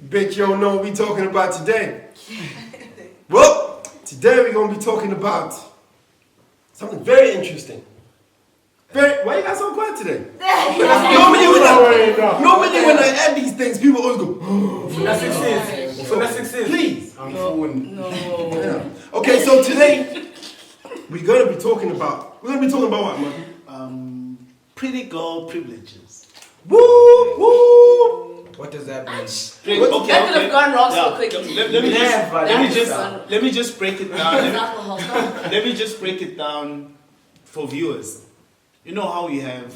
Bet you don't know what we're talking about today. Well, today we're going to be talking about something very interesting. Why you guys so quiet today? Normally when I add these things, people always go, please. No. Yeah. Okay, so today we're going to be talking about what, man? Pretty girl privileges. Woo! What does that mean? That could have gone wrong so quickly. Let me just break it down. Let me just break it down for viewers. You know how we have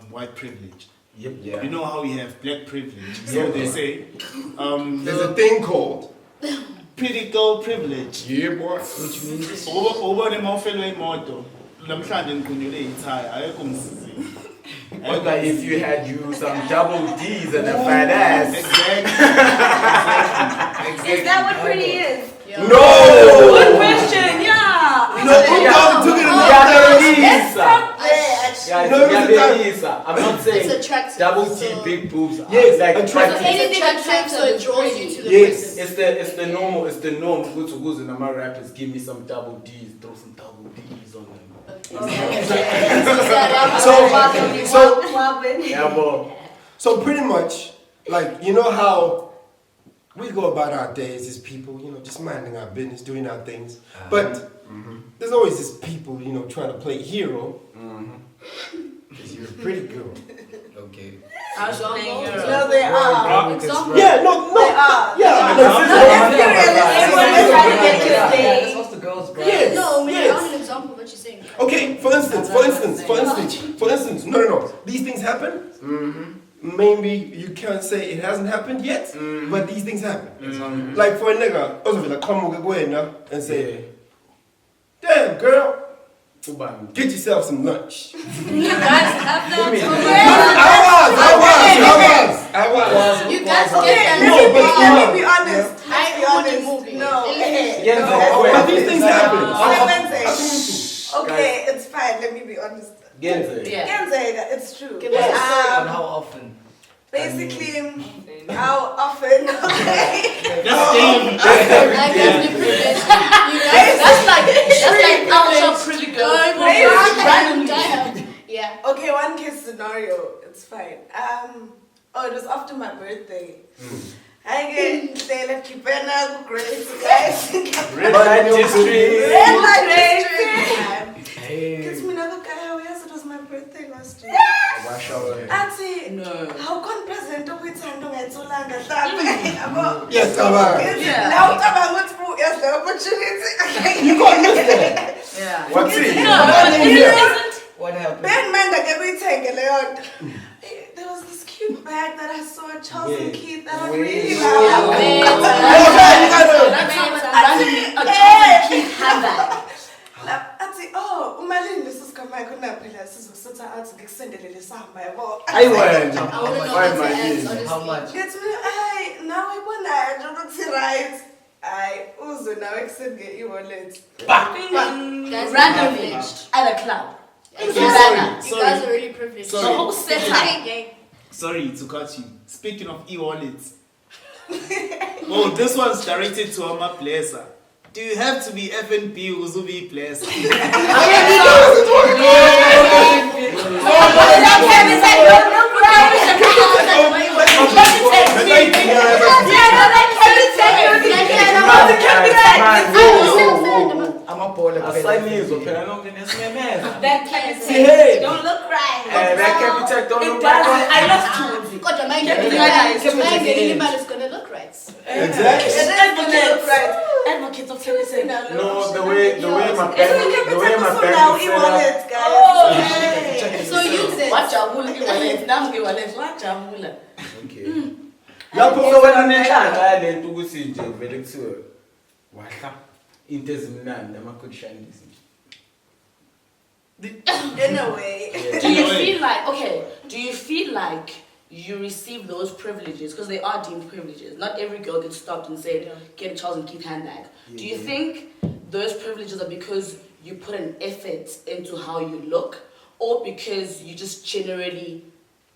white privilege. Yep. Yeah. You know how we have black privilege. So they say There's a thing called pretty girl privilege. yeah, boy. Which means Over the mouthful moto. Namhlanje ngiqunyule ithaya ayekho msizini. what like if you had some double D's and a fat ass. Exactly. Is that what pretty is? No! Good question, yeah. No, took it I'm not saying It's attractive. double D, So big boobs. Yes, like attractive. anything attractive, so it draws you to the Yes. person. It's the norm. It's the norm. Go to my rappers. Give me some double D's. Throw some double D's on them. So pretty much, like, you know how we go about our days as people, just minding our business, doing our things. But there's always this people, trying to play hero. Because you're a pretty girl. Okay. I was playing hero. No, they are. Example. Yeah, no. They are. Yeah. That's what the girls brought. Yes. No, I mean, yes. I want an example of what you're saying. Okay, for instance, no. These things happen. Maybe you can't say it hasn't happened yet, but these things happen. Like for a nigga, also like come and say, damn girl, get yourself some lunch. You guys have that? I was. You guys No, get that. but Let me be honest. But these things happen. Okay, it's fine. Let me be honest. Yeah. It's true. And how often? Basically, how often? Okay. That's like ultra pretty girl. Yeah. Okay, one case scenario. It's fine. It was after my birthday. I get say let keep great guys. Red light district. Kiss me another guy. Yes, it was my birthday last year. Wash out. Auntie, No. how can present of it and don't get so long as Yes, come on. Now come on, what's for yes the opportunity. You can't miss that. Yeah. What's it? No, but it isn't. What happened? Ben man that get me taken out. There was this cute bag that I saw at Charles and Keith that I really loved. That's a keep handbag. Athi, imagine this is coming. I couldn't have sit out to extend the samba. I went. How much? It's me. Now I don't see right. I also now extend get you wallet. Randomly at a club. You guys are really privileged. The whole setup. Sorry to cut you. Speaking of e-wallets. This one's directed to Ama Placer. Do you have to be FNP Uzubi Placer? I'm a baller. That can See, hey. don't look right. That can be checked. Don't It look does. right. I lost two. God, the man Getting is gonna look right. Exactly. Advocates of feminism. No, the way my bank is set up. So use it. Watch out, okay. So when I'm in charge, I learn to go see Joe. Very sure. Wahla. Into Zimnan, I'm a good shine this. In a way. Do you feel like you receive those privileges because they are deemed privileges? Not every girl gets stopped and said, get a Charles and Keith handbag. Do you think those privileges are because you put an effort into how you look, or because you just generally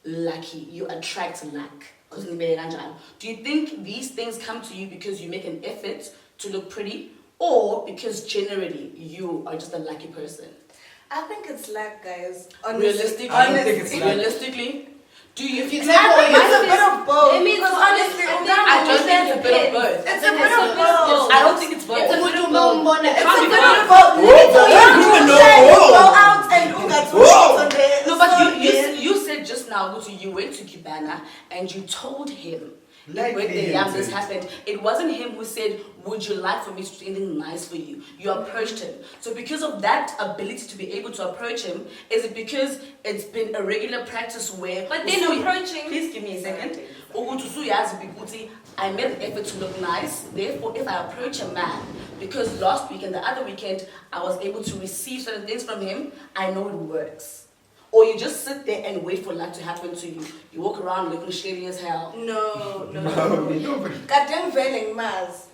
lucky, you attract luck? Do you think these things come to you because you make an effort to look pretty, or because generally you are just a lucky person? I think it's luck, guys. Realistically, I don't think it's luck. realistically, do you? If you I take away think it's a your bit of both. Let me Because tell you, honestly, I think- I don't think it's a bit of both. it's a bit of both. I don't think it's both. It's a bit of both. It's can't a be bit both. of both. Whoa, Go out and No, but you said just now, Gutu, you went to Kibana and you told him Like when him this to- happened. It wasn't him who said, would you like for me to do anything nice for you? You approached him. So because of that ability to be able to approach him, is it because it's been a regular practice where... But then approaching... Please give me a second. I made the effort to look nice. Therefore, if I approach a man, because last week and the other weekend, I was able to receive certain things from him, I know it works. Or you just sit there and wait for luck to happen to you. You walk around looking shady as hell. No. Nobody. Goddamn veiling Mars,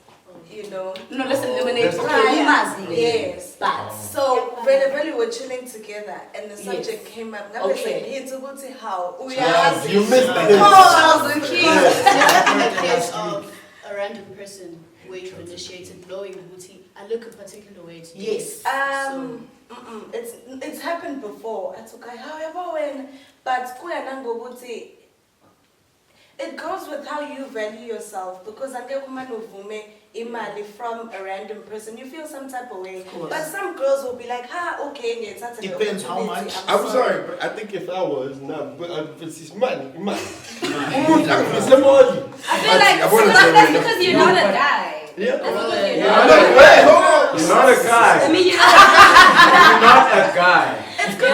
you know. No, let's eliminate. Right. Yes. But So, really, we're chilling together, and the subject came up. Now Okay. it's about how we Yes, are. you missed Oh, it. I was In the case of a random person where you've initiated knowing Guti, I look a particular way to you. yes. It's happened before. However, but it goes with how you value yourself, because imali from a random person, you feel some type of way. But some girls will be like, okay, Depends how much. I'm sorry, but I think if I was now, but it's money. It's the money. I feel like that's because you're not a guy. Yeah. That's because you're Wait, not hold on. You're not a guy. I mean, you're You're not a guy. it's good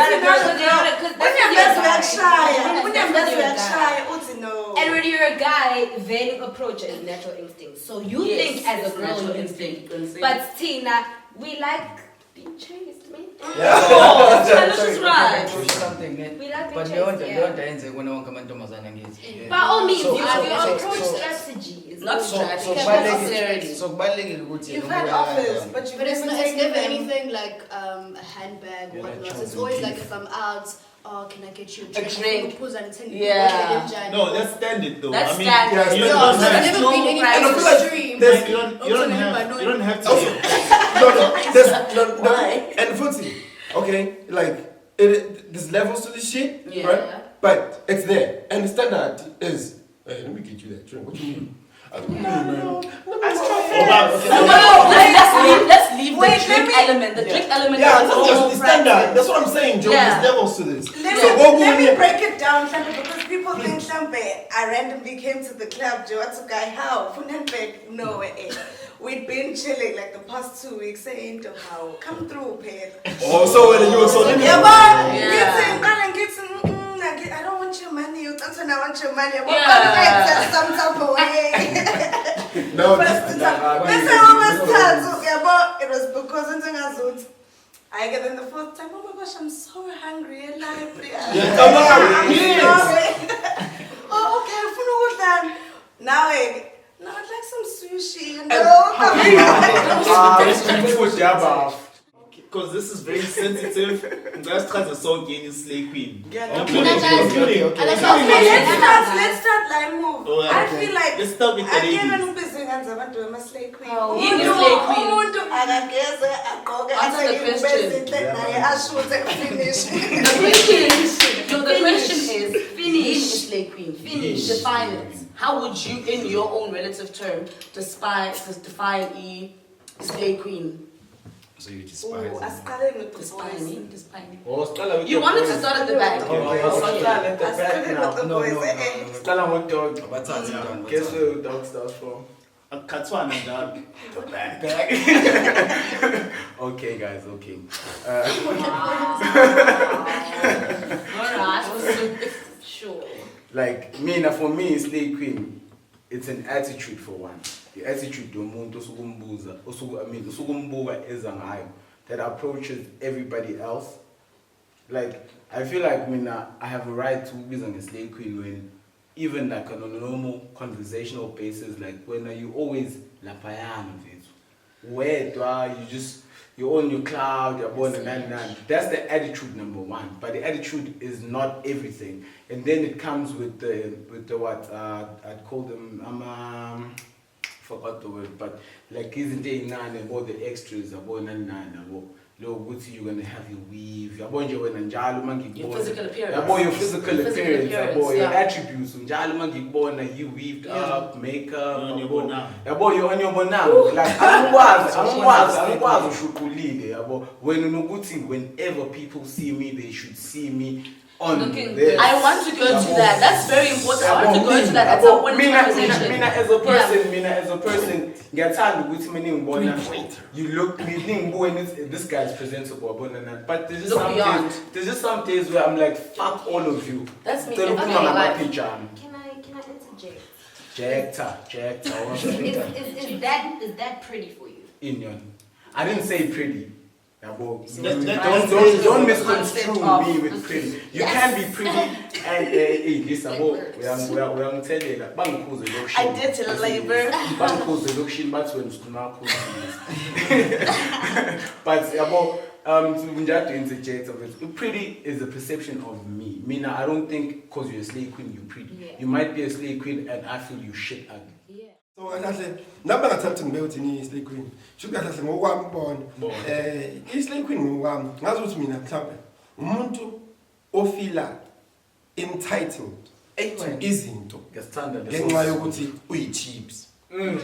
to know. And when you're a guy, then approach it as natural instinct. So you think as a girl, you instinct. But Tina, we like being chased, man. That's right. Something, man. We like being But chased, yeah. yeah. By all means, So- you have so- your so- approach so- strategy. It's Not not strategy. So Sincerity. kubalulekile ukuthi You've had offers, but you've But it's never not. It's taken never them. anything like a handbag or Yeah, like whatnot. It's chosen always like gift. if I'm out, oh, can I get you a drink? drink. Yeah. No, that's standard though. That's I mean, standard. Yeah, you it's No, don't so there's have never no been anything And I feel like extreme. there's- you don't have to. Why? And footsie, okay, like there's levels to this shit, Yeah. right? But it's there, and the standard is, hey, let me get you that drink. What you mean? I don't know. Let's leave Wait, the drink element. The drink element Yeah, is that's all just the standard. That's what I'm saying, Joe. Yeah. There's levels to this. Let me break it down, Shampe, because people think Shampe, I randomly came to the club, Joe, what's a guy, how? Funenbek, no way. We'd been chilling like the past 2 weeks, saying to how, come through, Pet. Oh, so when you were so Yeah, but Yeah. I don't want your money. You don't say I want your money. But Yeah. some type of way. No, It was because I get in the first time. Oh my gosh, I'm so hungry in library. Yeah, come on, I'm yes. sorry. Oh, okay, I'm now I'd like some sushi. Because this is very sensitive. Let's try to song again slay queen. Okay. Let's start like move. Oh, I okay. feel like Let's start with the I ladies. can't even be singing as slay queen. Oh, you the slay queen. Umuntu akageze agqoke Answer the atheke question. ibezinhle naye ashute finish. The question is, finish slay queen. Finish. Define it. How would you, in your own relative term, define a slay queen? So you Oh, despise asiqale with the Define. boys. Define. You wanted to start at the back. Asiqale with the No, boys. Abathathe done. Guess where the dog starts from? A Katwana dog. Okay, guys, okay. Alright. Sure. Like, for me, slay queen, it's an attitude for one. The attitude that approaches everybody else. Like, I feel like I have a right to be a slay queen when even like on a normal conversational basis, like when you always lapayana with where you own your cloud, you're born and that's the attitude number one. But the attitude is not everything. And then it comes with the what I'd call them forgot the word, but like isn't there nine and all the extras are born and you're gonna have your weave, your physical appearance. Your physical appearance, your attributes, you weaved up, makeup, you're on your bonam. Like whenever people see me, they should see me on this. I want to go to that. That's very important. I want to go to that. That's a winning conversation. Mina as a person, you look, this guy is presentable, but there's just some days where I'm like, fuck all of you. That's me. Can I interject? Is that pretty for you? I didn't say pretty. Don't misconstrue me with pretty. You can be pretty and this we're telling you that I did tell a labor. But to interject of it, pretty is a perception of me. Mina, I don't think because you're a slave queen you're pretty. Yeah. You might be a slave queen and I feel you shit ugly. So kahle naba ngathatha ngibeyothi ni slave queen. Shuthi kahle ngokwami bona. Slave queen ngokwami ngazi ukuthi mina mhlawumbe umuntu ofila entitled to izinto ngenxa yokuthi uyi-chips.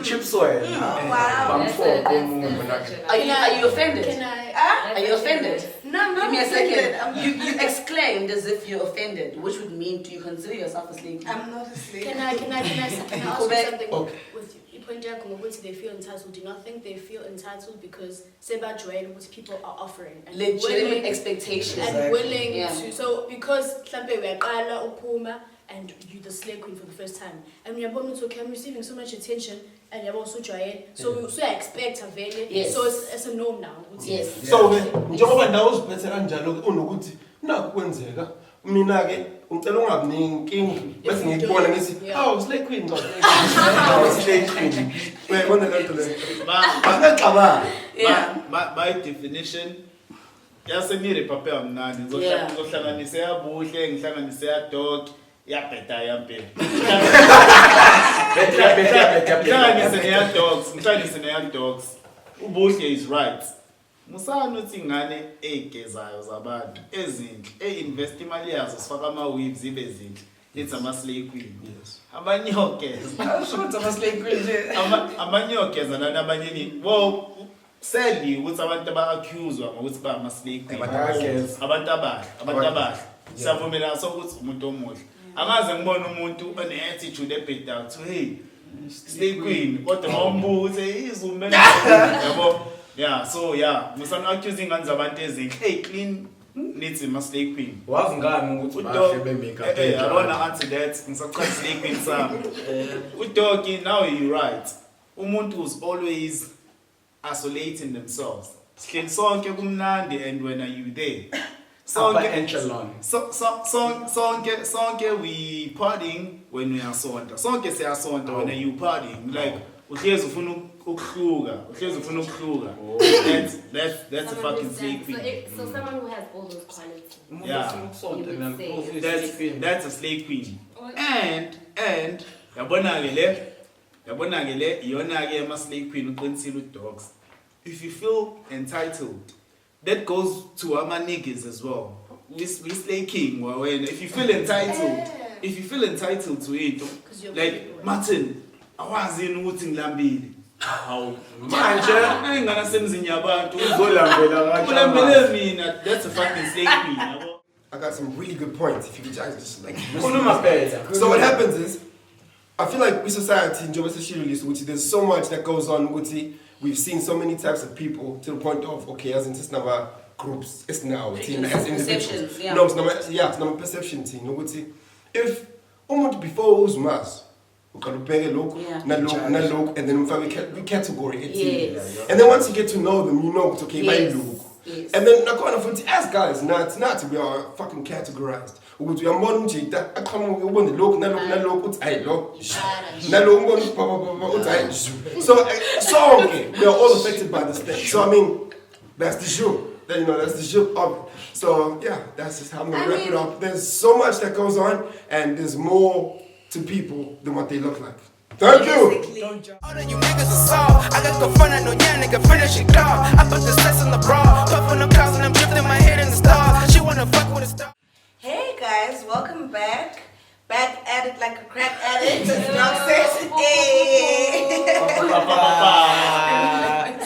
Chips oil. Wow. Are you offended? Are you offended? No, I'm not Give me a offended. second. You exclaimed as if you're offended, which would mean, do you consider yourself a slave? I'm not a slave. Can I ask you something? Okay. With you point out they feel entitled. Do you not think they feel entitled because Seba Joel, what people are offering and Legitimate expectations. and willing Yeah. to? So because Sampe we are Upuma and you the slave queen for the first time, and you're okay, I'm receiving so much attention, and you're also Joel. So I expect a value. Yes. So it's a norm now. Yes. So njengoba ndawo uziphethe kanjalo unokuthi naku kwenzeka mina ke ngicela ungabi nenkingi bese ngikubona ngithi slave queen slave queen uyayibona lento le basicabanga By definition yasemire papa yamnandi ngizohlanganisa yabuhle ngihlanganise yadog yabheda yampela ngihlanganise neyadogs ubuhle is right. Musana uthi ingane egezayo zabantu ezinhle einvest imali yazo sifaka ama-weaves ibe zinhle it's ama-slave queen. Yes. Amanyokeza lana abanye sadly ukuthi abantu aba-accuswa ngokuthi ba ama-slave queen abantu abahle siyavumelana sokuthi umuntu omuhle angaze ngibone umuntu one-attitude ebheda ukuthi hey slave queen kodwa mawumbuza izumela yabo. Yeah, so musana accusing ingane zabantu ezinhle hey clean needs ama-slave queen. Wazi ngani ukuthi bahle be-makeup? I don't want to answer that. Ngisaqala slave queen sami. Udoki, now you're right. Umuntu is always isolating themselves. Sihleli sonke kumnandi and when are you there? Sonke we partying when we are sonta. Sonke siyasonta when are you partying? Like uhlezi ufuna ukuhluka. That's a fucking slave queen. So someone who has all those qualities. Yeah. That's a slave queen. And yabona ke le iyona ke ama-slave queen uqinisile udogs. If you feel entitled, that goes to ama niggas as well. We slave king when if you feel entitled to it, like Martin, awazi ukuthi ngilambile. How manje engana semzini yabantu uzolambela mina. That's a fucking slave queen. I got some really good points if you guys just like so what happens is I feel like we society there's so much that goes on we've seen so many types of people to the point of okay as in this number groups it's now as individuals it's not perception thing if before uzmas ukabheke lokho nalokho and then we category it and then once you get to know them you know it's okay by look. And then nakhona futhi as guys not we are fucking categorized ukuthi uyambona umjita aqhamuke ubone lokhu nalokhu uthi ayi lo nalokhu ubone uthi ayi so sonke we are all affected by this thing. So I mean that's the shoe. You know, that's the shoe of it. So yeah, that's just how I'm gonna wrap it up. There's so much that goes on, and there's more to people than what they look like. Thank you. All of you niggas are soft. I got the fun, I know y'all nigga finish it dog. I put the stress on the bra, puff on the clouds and I'm drifting my head in the stars. She wanna fuck with a star. Hey guys, welcome back. Back at it like a crack addict. Hey.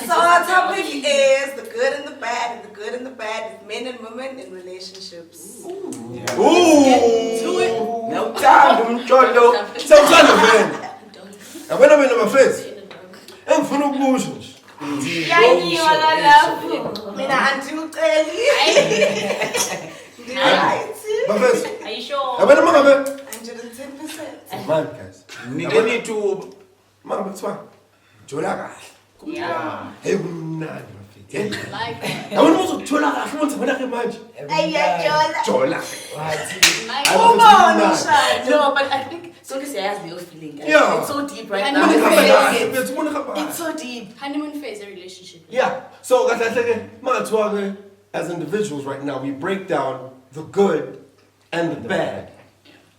So our topic is the good and the bad, and the good and the bad is men and women in relationships. Ooh. No time, Cholo. So kind of man. And when I'm in my face, I'm full of bullshit. Mina until My face. Are you sure? And when I'm on my 110%. man, guys. Nigga need to. Man, it's fine. Jola. Yeah. Hey, man. Like, I want to Jola. I want to imagine. Jola. No, but I think so. Because has the feeling. Guys. Yeah. It's so deep right And now. it's It's so deep. honeymoon phase, a relationship. Yeah. So that's like as individuals right now, we break down the good and the bad.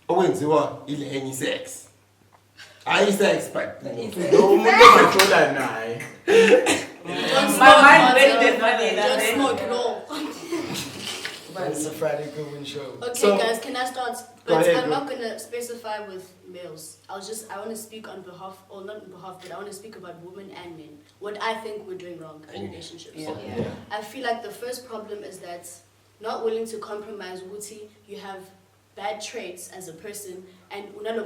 Owenziwa ile enye sex. I sex, but No, Chola nae. Don't smoke at all. It's a Friday Goodwin show. Okay, So- guys, can I start? Go But ahead, I'm go. not gonna specify with males. I want to speak on behalf, or not on behalf, but I want to speak about women and men. What I think we're doing wrong in relationships. Yeah. I feel like the first problem is that not willing to compromise. Wuti, you have bad traits as a person, and in a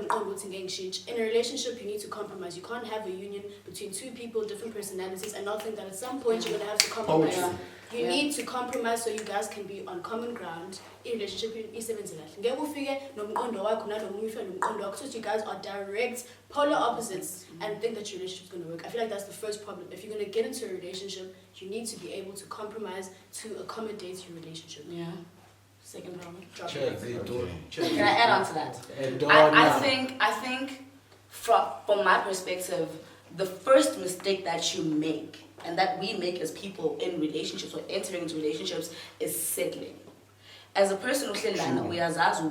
relationship you need to compromise. You can't have a union between two people, different personalities, and not think that at some point you're gonna have to compromise. yeah. You need to compromise so you guys can be on common ground in relationship. So you guys are direct polar opposites and think that your relationship is going to work. I feel like that's the first problem. If you're going to get into a relationship, you need to be able to compromise to accommodate your relationship. Yeah. Second problem. Drop Check, it. they do. Can I add on to that? I think from my perspective, the first mistake that you make and that we make as people in relationships or entering into relationships is settling. As a person we azazi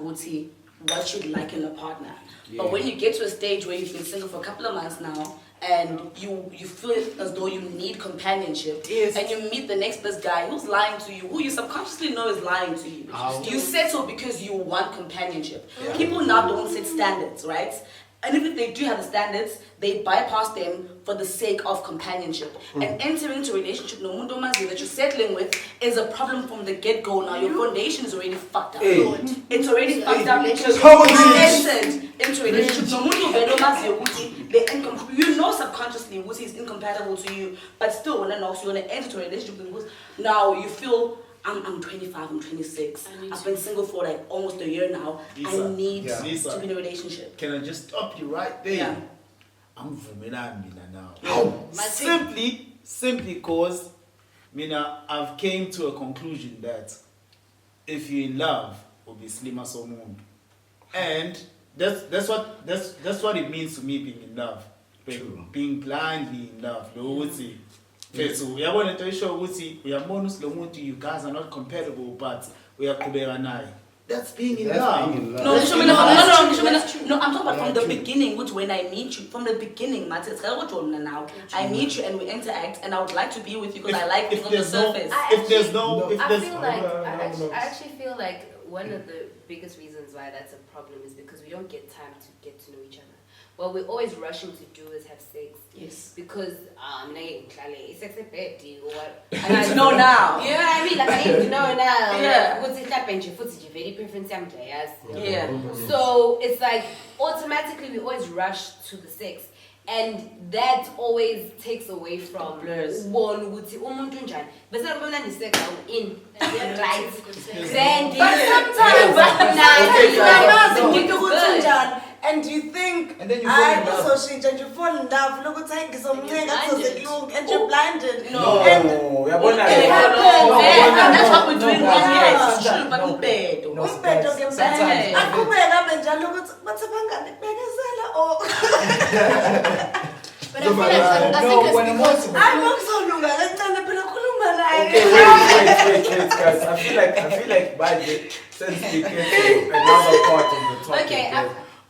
what you'd like in a partner. Yeah. But when you get to a stage where you've been single for a couple of months now and you feel as though you need companionship, Yes. and you meet the next best guy who's lying to you, who you subconsciously know is lying to you. You settle because you want companionship. People now don't set standards, right? And even if they do have the standards, they bypass them for the sake of companionship. And entering into a relationship, no mundo mazi that you're settling with is a problem from the get-go. Now your foundation is already fucked up. It's already fucked up because you entered into a relationship. No mundo velo mazi ukuthi you know subconsciously Wusi is incompatible to you, but still when you want to enter into a relationship with Wusi, now you feel I'm 25, I'm 26. I've been single for like almost a year now. Lisa, I need Lisa, to be in a relationship. Can I just stop you right there? Yeah. I'm vumelani now. How? Simply because I've came to a conclusion that if you're in love, obviously masomundu. And that's what it means to me being in love. Being blindly in love. So you guys are not compatible, but we are kuberanai. That's being in love. No, I'm talking about from the beginning, which when I meet you, from the beginning, now I meet you and we interact, and I would like to be with you because I like you on the surface. I actually feel like one of the biggest reasons why that's a problem is because we don't get time to get to know each other. What we're always rushing to do is have sex. Yes. Because sex is bad or what? I need to know now. You know what I mean? Like I need to know now. Yeah. What's it happen? What's your very preference? Yeah. So it's like automatically we always rush to the sex. And that always takes away from blurs. One ukuthi umuntu unjani. Bese kubona ni sex in right. Then But sometimes, And you think, And then you fall in love. so and you fall in love, look at it, and you're blinded. No, And yabona it ke. happens. That's what we're doing no, wrong. no, Yes, no, it's true, but no. bad. No, Umbedo ke sometimes- manje. Aqhubeka benjalo ukuthi bathi bangani bekezela or But I feel like I No, think when it's I'm because watching- ayibokuzolunga kancane phela khuluma naye. Okay, wait, guys. I feel like by the since we get to another part of the topic. Okay,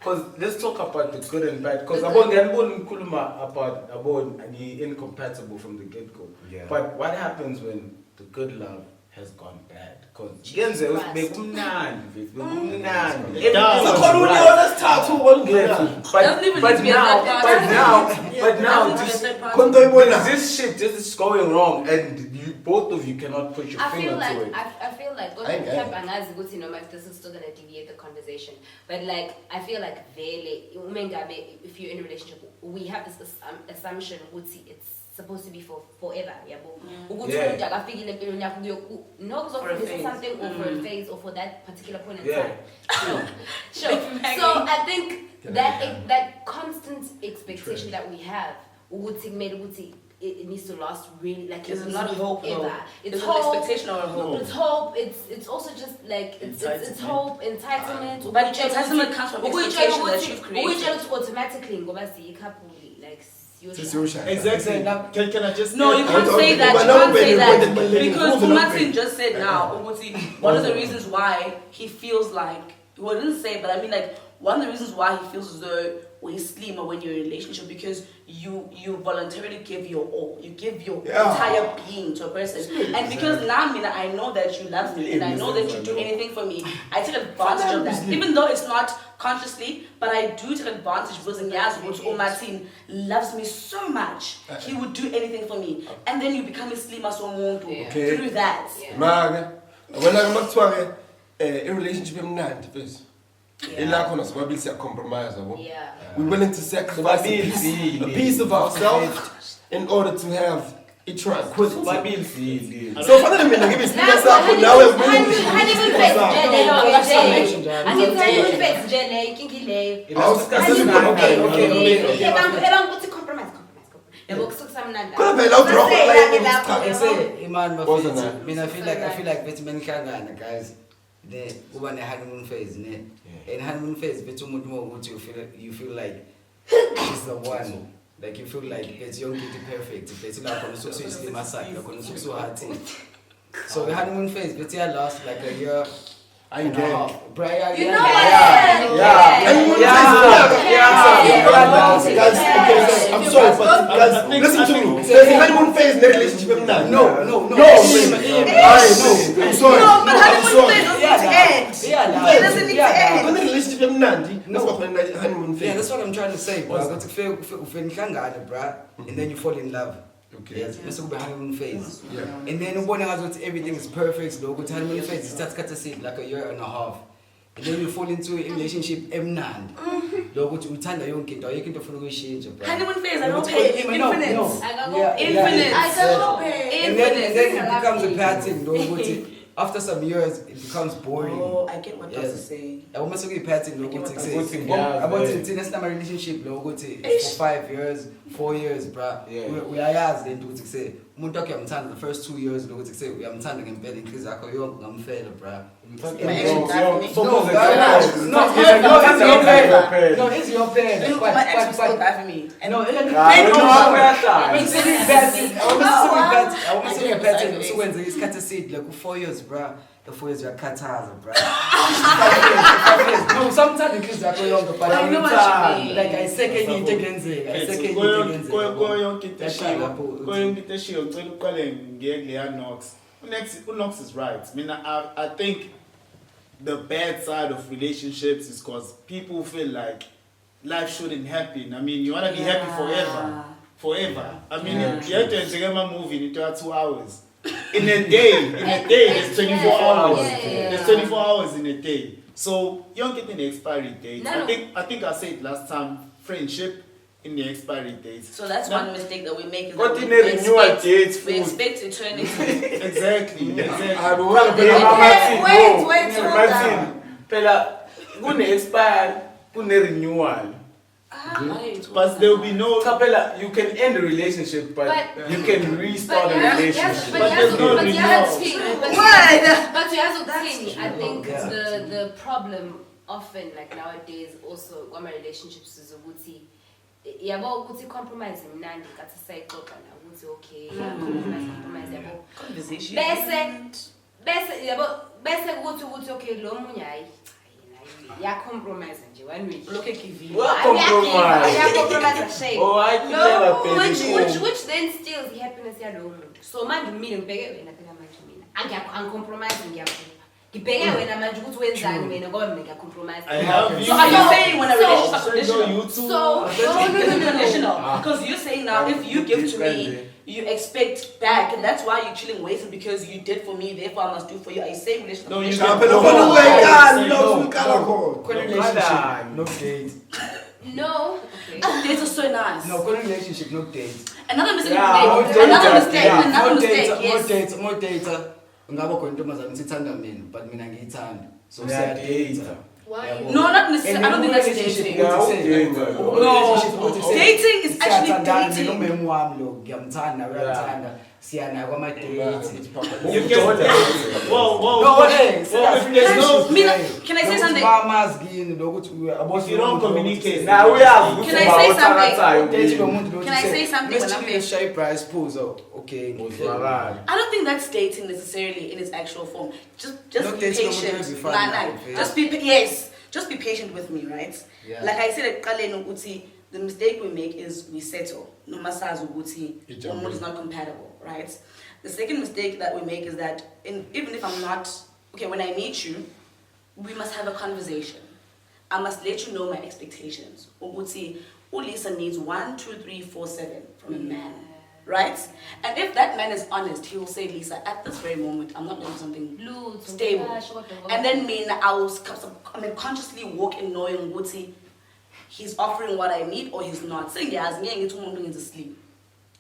Because let's talk about the good and bad. Because Abon Kuluma about Abon and he incompatible from the get go. Yeah. But what happens when the good love has gone bad? Because Christ. everything So was let's talk to one Doesn't even need to be a third party. but now, Doesn't this, need to be a third party. this shit just is going wrong, and both of you cannot put your I finger feel like to it. I feel like if this is still gonna deviate the conversation, but like I feel like if you're in a relationship, we have this assumption it's supposed to be for forever. Yeah. No, For a phase. something or for a phase or for that particular point in Yeah. time. Sure. So I think that constant expectation that we have, it needs to last really like It's not hope, though. forever. It's an expectation or a hope. It's hope. It's also just like it's hope, entitlement. But entitlement comes from expectation that you've created. Automatically, ngoba couple like Exactly. Can I just No, you can't say that. You can't say that because Martin just said now. One of the reasons why he feels like well, I didn't say, but I mean like one of the reasons why he feels as though when you sleep or when you're in a relationship because you voluntarily give your all, you give your entire being to a person, and because now I know that you love me and I know that you do anything for me, I take advantage of that, even though it's not consciously, but I do take advantage because Martin loves me so much, he would do anything for me, and then you become a slimmer through that. When I'm not in relationship first. Compromise. We're willing to sacrifice a piece of ourselves in order to have a tranquility. So for them, give me now we're I feel like better men guys. Uba honeymoon phase, ne? In honeymoon phase, you feel like it's the one. Like you feel like it's young kitty perfect. It's like so the honeymoon phase, but yeah, last like a year. I get it. Brian, You know what? Guys, I'm sorry, but guys, listen to me. There's a honeymoon phase in the relationship now. No. I'm sorry. No, but honeymoon phase doesn't end. It doesn't need to end. When the relationship Nandi, that's what honeymoon phase. Yeah, that's what I'm trying to say, bro. But and then you fall in love. Okay. Yes, this will be honeymoon phase. Yeah. And then everything is perfect. So go to honeymoon phase. It starts to sit like a year and a half. And then you fall into a relationship emnand. Logo to utanda yonke do yeke ndofuna change. Honeymoon phase, I don't pay infinite. Infinite. And then it becomes a pattern. Logo after some years, it becomes boring. Oh, I get what you're saying. I want to be pattern. Logo to say about a relationship. Logo to for 5 years, 4 years, bruh. We are as then to say. Mundoki I'm the first 2 years. Logo to say we am turning in bed because I call I'm fair, bruh. No, it's your pain. My ex was still die for me. No, I want to see a pattern. So when it's cut to see like 4 years, bruh. The 4 years are cut bruh. No, sometimes the kids are going on the I know what you mean. like I second you take Unox is right. I mean, I think the bad side of relationships is because people feel like life shouldn't happen. I mean, you want to be happy forever. I mean, you have to enjoy a movie in 2 hours. In a day, there's 24 hours. There's 24 hours in a day. So you don't get an expiry date. I think I said last time, friendship in the expiry date. So that's one mistake that we make. Is Got that in a renewal date. we expect eternity. Exactly. Wait, hold on. Pela, gonna expire renewal. But there will be no. Capella, you can end a relationship, but you can restart a relationship. But you have to I think the problem often, like nowadays, also when my relationships is ukuthi compromise mnandi kathi sayixoxa na ukuthi okay compromise yabo Conversation. bese ukuthi okay lo munye hayi ya compromise nje one week Look at Kivi. compromise shame which then steals the happiness yalo muntu so manje mina ngibheke wena phela manje mina angicompromise ngiyaphupha ngibheke wena manje ukuthi wenzani mina ngoba mina ngiyacompromise. I have you. So are you saying when a relationship is conditional? No, Conditional. Because you're saying now if you give to me, you expect back, and that's why you're chilling waiting because you did for me, therefore I must do for you. Are you saying relationship? No, you can't. No date. No. Okay. Dates are so nice. No, relationship, no date. Another mistake. More data. Ngabo khona intombazana isithanda mina but mina ngiyithanda so siyadate. Why? No, not necessarily. I don't think that's dating. No. Dating is actually dating. Nomemu wami lo ngiyamthanda uyamthanda siyana kwama date. You get Can I say something? If you don't communicate. Can I say something? Can I say something when I'm shy price pose okay. I don't think that's dating necessarily in its actual form. Just be patient. Just be patient with me, right? Yeah. Like I said at Kaleno Uti, the mistake we make is we settle. No masazu Uti, is not compatible, right? The second mistake that we make is that even if I'm not when I meet you, we must have a conversation. I must let you know my expectations. Uti, Ulisa needs 1, 2, 3, 4, 7 from a man. Right? And if that man is honest, he will say, Lisa, at this very moment, I'm not doing something stable. And then I will consciously walk in knowing Guti, he's offering what I need or he's not. Saying he has me to sleep.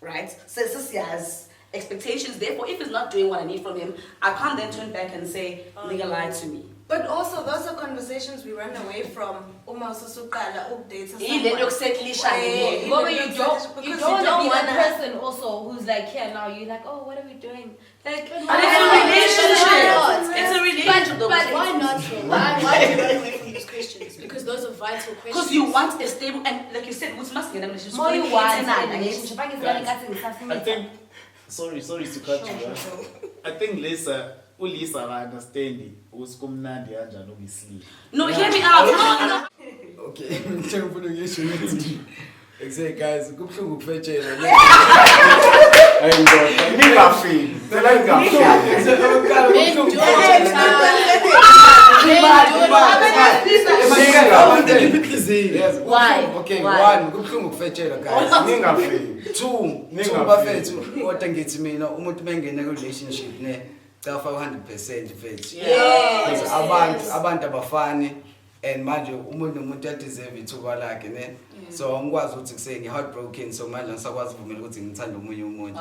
Right? So he has expectations. Therefore, if he's not doing what I need from him, I can't then turn back and say, nigga lied to me. But also, those are conversations we run away from. You don't want to be that person also who's like here now. You're like, oh, what are we doing? Like, it's a relationship. It's a relationship. But why not? Why do you run away from these questions? Because those are vital questions. Because you want a stable and like you said, what's must get relationship. More you want a relationship. I think. Sorry to cut you. I think Lisa understand it. No, hear me out. No. Okay, exactly, guys. Kubuhlungu ukufetshela. Why? Okay, 1 kubuhlungu ukufetshela guys. Ningafiki. 2 bafethu kodwa ngithi mina umuntu mengena ku relationship ne Dafa 100% fethu. Yes. Abantu abafani and manje umuntu uyadeserve ithuba lakhe ne. So angikwazi ukuthi kuseni heartbroken so manje ngisakwazi ukuvumela ukuthi ngithanda omunye umuntu. I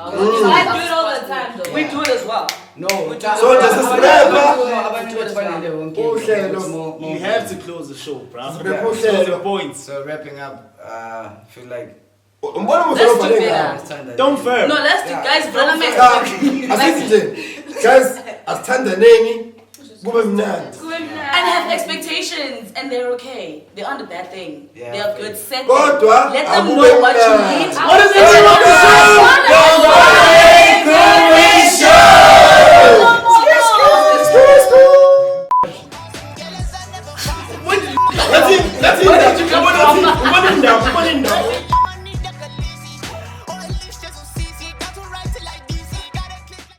do it all the time though. We do it as well. No. So just you have to close the show, bro. So the point. So wrapping up, feel like don't fail. No, let's do guys. Guys, asithanda neni kube mnandi. And have expectations, and they're okay. They aren't a bad thing. Yeah, they are good. Set Kodwa, let them know what you need. What is